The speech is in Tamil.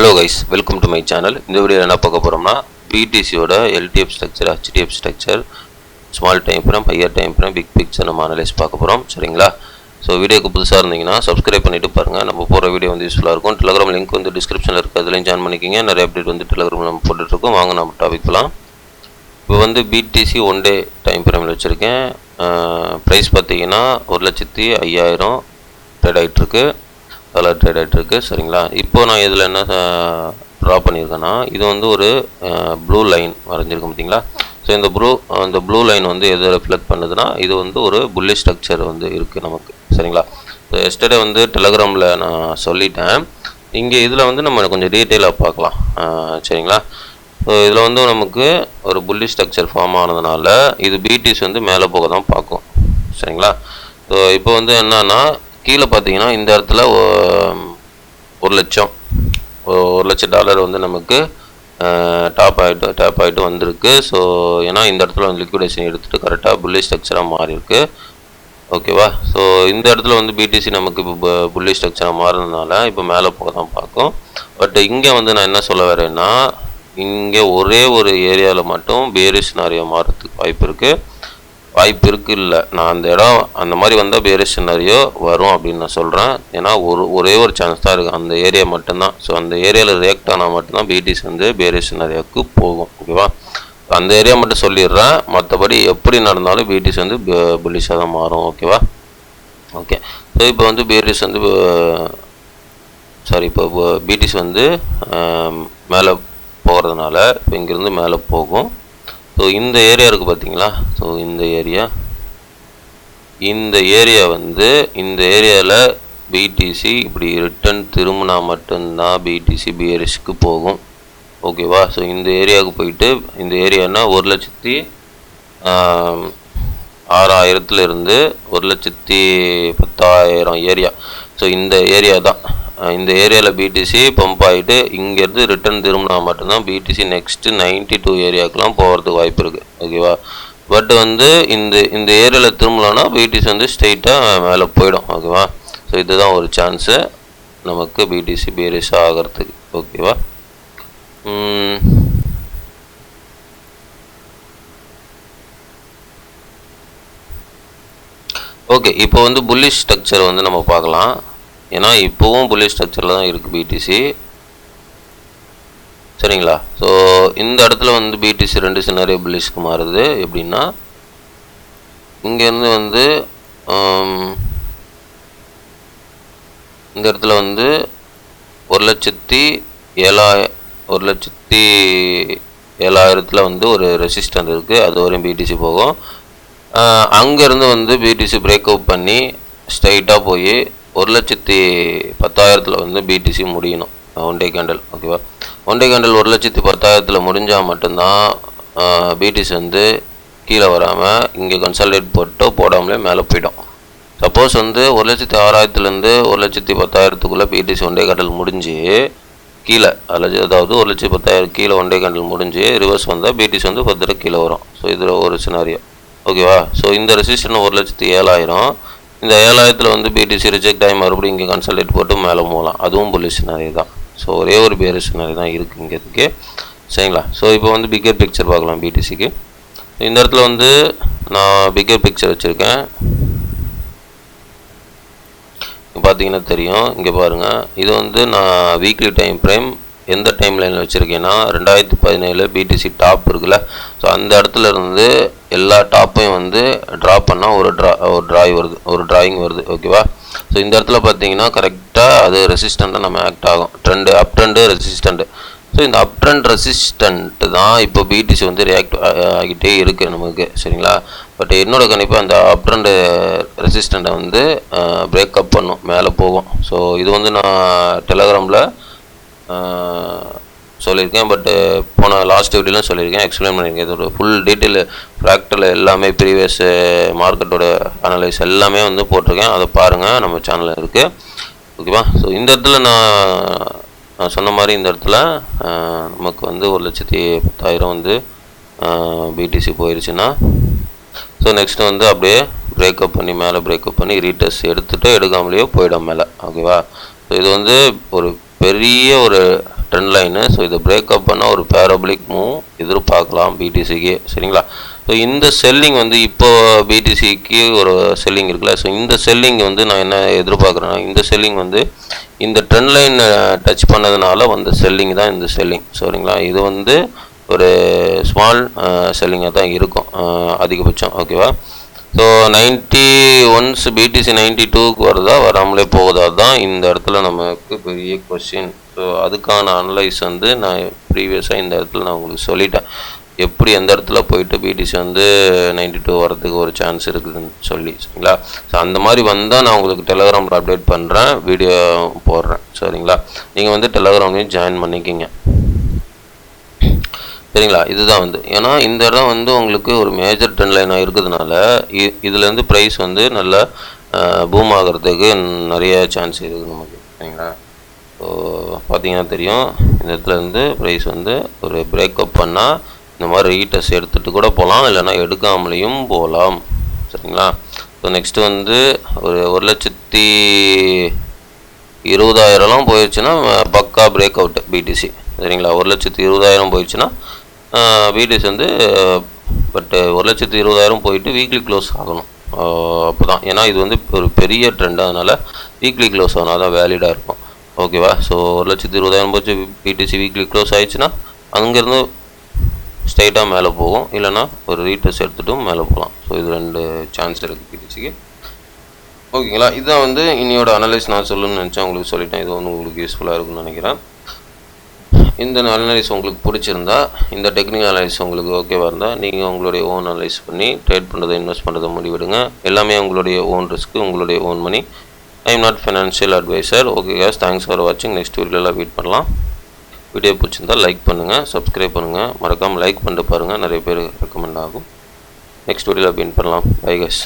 Hello guys, welcome to my channel. இந்த வீடியோல என்ன பார்க்க போறோம்னா BTC ஓட LTF structure, HTF structure, small time frame, higher time frame, big picture நம்ம அனலைஸ் பார்க்க போறோம். சரிங்களா? சோ வீடியோக்கு புதுசா இருந்தீங்கன்னா Subscribe பண்ணிட்டு பாருங்க. நம்ம போற வீடியோ வந்து யூஸ்ஃபுல்லா இருக்கும். Telegram லிங்க் வந்து டிஸ்கிரிப்ஷன்ல இருக்கு. அதுலயும் ஜாயின் பண்ணிக்கங்க. நிறைய அப்டேட் வந்து Telegramல நம்ம போட்டுட்டு இருக்கோம். வாங்க நம்ம டாபிக் போலாம். இப்போ வந்து BTC 1 டே டைம் ஃப்ரேம்ல வச்சிருக்கேன். பிரைஸ் பாத்தீங்கன்னா 1,05,000 ட்ரேட் ஆயிட்டு இருக்கு. கலர் ட்ரேட் ஆகிட்டு இருக்கு. சரிங்களா? இப்போ நான் இதில் என்ன ட்ரா பண்ணியிருக்கேன்னா, இது வந்து ஒரு ப்ளூ லைன் வரைஞ்சிருக்கேன் பார்த்தீங்களா? ஸோ இந்த ப்ளூ லைன் வந்து எதை ரெஃப்ளெக்ட் பண்ணுதுன்னா, இது வந்து ஒரு புல்லிஷ் ஸ்ட்ரக்சர் வந்து இருக்குது நமக்கு. சரிங்களா? ஸோ எஸ்டர்டே வந்து டெலகிராமில் நான் சொல்லிட்டேன். இங்கே இதில் வந்து நம்ம கொஞ்சம் டீட்டெயிலாக பார்க்கலாம். சரிங்களா? ஸோ இதில் வந்து நமக்கு ஒரு புல்லிஷ் ஸ்ட்ரக்சர் ஃபார்ம் ஆனதுனால இது பிடிசி வந்து மேலே போக தான் பார்க்கும். சரிங்களா? ஸோ இப்போ வந்து என்னன்னா, கீழே பார்த்தீங்கன்னா இந்த இடத்துல $1,00,000 வந்து நமக்கு டேப் ஆகிட்டு வந்திருக்கு. ஸோ ஏன்னா இந்த இடத்துல வந்து லிக்விடேஷன் எடுத்துகிட்டு கரெக்டாக புல்லிஷ் ஸ்ட்ரக்சராக மாறி இருக்கு. ஓகேவா? ஸோ இந்த இடத்துல வந்து பிடிசி நமக்கு இப்போ புல்லிஷ் ஸ்ட்ரக்சராக மாறினதுனால இப்போ மேலே போக தான் பார்க்கும். பட் இங்கே வந்து நான் என்ன சொல்ல வரேன்னா, இங்கே ஒரே ஒரு ஏரியாவில் மட்டும் பேரிஷ் சினாரியோ மாறதுக்கு வாய்ப்பு இருக்குது இல்லை, நான் அந்த இடம் அந்த மாதிரி வந்தால் பேரிஷ் சினாரியோ வரும் அப்படின்னு நான் சொல்கிறேன். ஏன்னா ஒரே ஒரு சான்ஸ் தான் இருக்குது, அந்த ஏரியா மட்டும்தான். ஸோ அந்த ஏரியாவில் ரியாக்ட் ஆனால் மட்டும்தான் பிடிசி வந்து பேரிஷ் சினாரியோவுக்கு போகும். ஓகேவா? அந்த ஏரியா மட்டும் சொல்லிடுறேன். மற்றபடி எப்படி நடந்தாலும் பிடிசி வந்து புல்லிஷாக தான் மாறும். ஓகேவா? ஓகே. ஸோ இப்போ வந்து பேரிஷ் வந்து இப்போ பிடிசி வந்து மேலே போகிறதுனால இப்போ இங்கேருந்து மேலே போகும். ஸோ இந்த ஏரியா இருக்குது பார்த்தீங்களா? ஸோ இந்த ஏரியா வந்து இந்த ஏரியாவில் பிடிசி இப்படி ரிட்டன் திரும்பினா மட்டும்தான் பிடிசி பியரிஷ்க்கு போகும். ஓகேவா? ஸோ இந்த ஏரியாவுக்கு போயிட்டு, இந்த ஏரியானா 1,06,000 இருந்து 1,10,000 ஏரியா. ஸோ இந்த ஏரியா தான். இந்த ஏரியாவில் பிடிசி பம்ப் ஆகிட்டு இங்கேருந்து ரிட்டன் திரும்பினா மட்டும்தான் பிடிசி நெக்ஸ்ட்டு 92 ஏரியாவுக்குலாம் போகிறதுக்கு வாய்ப்பு இருக்குது. ஓகேவா? பட் வந்து இந்த ஏரியாவில் திரும்பலான்னா பிடிசி வந்து ஸ்ட்ரெயிட்டாக மேலே போயிடும். ஓகேவா? ஸோ இதுதான் ஒரு சான்ஸு நமக்கு பிடிசி பேரிஷ் ஆகிறதுக்கு. ஓகேவா? ஓகே. இப்போ வந்து புல்லிஷ் ஸ்ட்ரக்சர் வந்து நம்ம பார்க்கலாம். ஏன்னா இப்போவும் புல்லிஷ் ஸ்ட்ரக்சரில் தான் இருக்குது பிடிசி. சரிங்களா? ஸோ இந்த இடத்துல வந்து பிடிசி 2 சினாரியோ புல்லிஷ்க்கு மாறுது. எப்படின்னா, இங்கேருந்து வந்து இந்த இடத்துல வந்து 1,07,000 வந்து ஒரு ரெசிஸ்டன்ட் இருக்குது. அது வரையும் பிடிசி போகும். அங்கேருந்து வந்து பிடிசி பிரேக் அவுட் பண்ணி ஸ்ட்ரைட்டாக போய் 1,10,000 வந்து பிடிசி முடியணும். One day candle. ஓகேவா? ஒன் டே கேண்டல் 1,10,000 முடிஞ்சால் மட்டும்தான் பிடிசி வந்து கீழே வராமல் இங்கே கன்சாலிடேட் போடாமலே மேலே போயிடும். சப்போஸ் வந்து 1,06,000 1,10,000 பிடிசி ஒன் டே கேண்டல் முடிஞ்சு கீழே, அதாவது 1,10,000 கீழே ஒன் டே கேண்டல் முடிஞ்சு ரிவர்ஸ் வந்தால் பிடிசி வந்து ஃபர்தராக கீழே வரும். ஸோ இதில் ஒரு சினாரியோ. ஓகேவா? ஸோ இந்த ரெசிஸ்டன் 1,07,000, இந்த 7,000 வந்து பிடிசி ரிஜெக்ட் ஆகி மறுபடியும் இங்கே கன்சல்டேட் போட்டு மேலே போகலாம். அதுவும் புல்லிஷ் சினாரியோ தான். ஸோ ஒரே ஒரு பேரிஷ் சினாரியோ தான் இருக்குது இங்கே இருக்கு. சரிங்களா? ஸோ இப்போ வந்து பிக்கர் பிக்சர் பார்க்கலாம் பிடிசிக்கு. இந்த இடத்துல வந்து நான் பிக்கர் பிக்சர் வச்சுருக்கேன். பார்த்தீங்கன்னா தெரியும். இங்கே பாருங்கள். இது வந்து நான் வீக்லி டைம் ஃப்ரேம் எந்த டைம் லைனில் வச்சுருக்கேன்னா, 2017 பிடிசி டாப் இருக்குல்ல, ஸோ அந்த இடத்துல இருந்து எல்லா டாப்பையும் வந்து ட்ரா பண்ணால் ஒரு டிராயிங் வருது. ஓகேவா? ஸோ இந்த இடத்துல பார்த்தீங்கன்னா கரெக்டாக அது ரெசிஸ்டண்ட்டாக நம்ம ஆக்ட் ஆகும். அப் ட்ரெண்டு ரெசிஸ்டண்ட்டு. ஸோ இந்த அப் ட்ரெண்ட் ரெசிஸ்டண்ட்டு தான் இப்போ பிடிசி வந்து ரியாக்ட் ஆகிட்டே இருக்குது நமக்கு. சரிங்களா? பட் என்னோட கணிப்பு அந்த அப் ட்ரெண்டு ரெசிஸ்டண்ட்டை வந்து பிரேக்கப் பண்ணும், மேலே போகும். ஸோ இது வந்து நான் டெலகிராமில் சொல்லியிருக்கேன். பட்டு போன லாஸ்ட் வீடியோலாம் சொல்லியிருக்கேன், எக்ஸ்பிளைன் பண்ணியிருக்கேன். இதோட ஃபுல் டீட்டெயில் ஃப்ராக்டல் எல்லாமே ப்ரீவியஸ் மார்க்கெட்டோட அனலைஸ் எல்லாமே வந்து போட்டிருக்கேன். அதை பாருங்கள், நம்ம சேனலில் இருக்குது. ஓகேவா? ஸோ இந்த இடத்துல நான் சொன்ன மாதிரி இந்த இடத்துல நமக்கு வந்து 1,10,000 வந்து பிடிசி போயிடுச்சுன்னா, ஸோ நெக்ஸ்ட்டு வந்து அப்படியே பிரேக்கப் பண்ணி மேலே பிரேக்கப் பண்ணி ரீடெஸ்ட் எடுத்துகிட்டு எடுக்காமலேயோ போயிடும் மேலே. ஓகேவா? ஸோ இது வந்து ஒரு பெரிய ஒரு ட்ரெண்ட் லைனு. ஸோ இதை பிரேக்கப் பண்ணால் ஒரு பேரபலிக் மூவ் எதிர்பார்க்கலாம் பிடிசிக்கு. சரிங்களா? ஸோ இந்த செல்லிங் வந்து இப்போ பிடிசிக்கு ஒரு செல்லிங் இருக்குல்ல. ஸோ இந்த செல்லிங் வந்து நான் என்ன எதிர்பார்க்குறேன்னா, இந்த செல்லிங் வந்து இந்த ட்ரெண்ட் லைன் டச் பண்ணதுனால வந்த செல்லிங் தான் இந்த செல்லிங். சரிங்களா? இது வந்து ஒரு ஸ்மால் செல்லிங்காக தான் இருக்கும் அதிகபட்சம். ஓகேவா? ஸோ 90 ஒன்ஸ் பிடிசி 92க்கு வருதா வராமலே போகுதா தான் இந்த இடத்துல நமக்கு பெரிய கொஸ்டின். ஸோ அதுக்கான அனலைஸ் வந்து நான் ப்ரீவியஸாக இந்த இடத்துல நான் உங்களுக்கு சொல்லிட்டேன், எப்படி எந்த இடத்துல போயிட்டு பிடிசி வந்து 92 வரதுக்கு ஒரு சான்ஸ் இருக்குதுன்னு சொல்லி. சரிங்களா? ஸோ அந்த மாதிரி வந்தால் நான் உங்களுக்கு டெலகிராமில் அப்டேட் பண்ணுறேன், வீடியோ போடுறேன். சரிங்களா? நீங்கள் வந்து டெலகிராம்லையும் ஜாயின் பண்ணிக்கிங்க. சரிங்களா? இதுதான் வந்து ஏன்னா இந்த இடம் வந்து உங்களுக்கு ஒரு மேஜர் ட்ரெண்ட் லைனாக இருக்கிறதுனால இதுலேருந்து ப்ரைஸ் வந்து நல்லா பூம் ஆகிறதுக்கு நிறைய சான்ஸ் இருக்குது நமக்கு. சரிங்களா? ஸோ பார்த்தீங்கன்னா தெரியும், இந்த இடத்துல இருந்து ப்ரைஸ் வந்து ஒரு பிரேக்கப் பண்ணால் இந்த மாதிரி ரீட்டஸ் எடுத்துகிட்டு கூட போகலாம், இல்லைனா எடுக்காமலேயும் போகலாம். சரிங்களா? ஸோ நெக்ஸ்ட்டு வந்து ஒரு 1,20,000 போயிடுச்சுன்னா பக்கா பிரேக் அவுட் பிடிசி. சரிங்களா? 1,20,000 போயிடுச்சுன்னா பிடிசி வந்து பட் 1,20,000 போயிட்டு வீக்லி க்ளோஸ் ஆகணும். அப்போ தான், ஏன்னா இது வந்து ஒரு பெரிய ட்ரெண்ட், அதனால் வீக்லி க்ளோஸ் ஆனால் தான் வேலிடாக இருக்கும். ஓகேவா? ஸோ 1,20,000 போச்சு பிடிசி வீக்லி க்ளோஸ் ஆயிடுச்சுன்னா அங்கேருந்து ஸ்ட்ரைட்டாக மேலே போகும், இல்லைனா ஒரு ரீட்டஸ் எடுத்துகிட்டும் மேலே போகலாம். ஸோ இது 2 சான்ஸ் இருக்குது பிடிசிக்கு. ஓகேங்களா? இதுதான் வந்து இன்னையோட அனலைஸ் நான் சொல்லணும்னு நினச்சேன், உங்களுக்கு சொல்லிட்டேன். இது வந்து உங்களுக்கு யூஸ்ஃபுல்லாக இருக்குன்னு நினைக்கிறேன். இந்த அனலைஸ் உங்களுக்கு பிடிச்சிருந்தா, இந்த டெக்னிக்கல் அனலைஸ் உங்களுக்கு ஓகேவாக இருந்தால் நீங்கள் உங்களுடைய ஓன் அனலைஸ் பண்ணி ட்ரேட் பண்ணுறதை இன்வெஸ்ட் பண்ணுறதை முடிவிடுங்க. எல்லாமே உங்களுடைய ஓன் ரிஸ்க்கு, உங்களுடைய own money. I am not financial advisor. Okay guys, thanks for வாட்சிங். நெக்ஸ்ட் வீடியோவில் மீட் பண்ணலாம். வீடியோ பிடிச்சிருந்தால் லைக் பண்ணுங்கள், சப்ஸ்கிரைப் பண்ணுங்கள், மறக்காமல் லைக் பண்ணிட்டு பாருங்கள், நிறைய பேர் ரெக்கமெண்ட் ஆகும். நெக்ஸ்ட் வீடியோவில் மீட் பண்ணலாம். Bye case.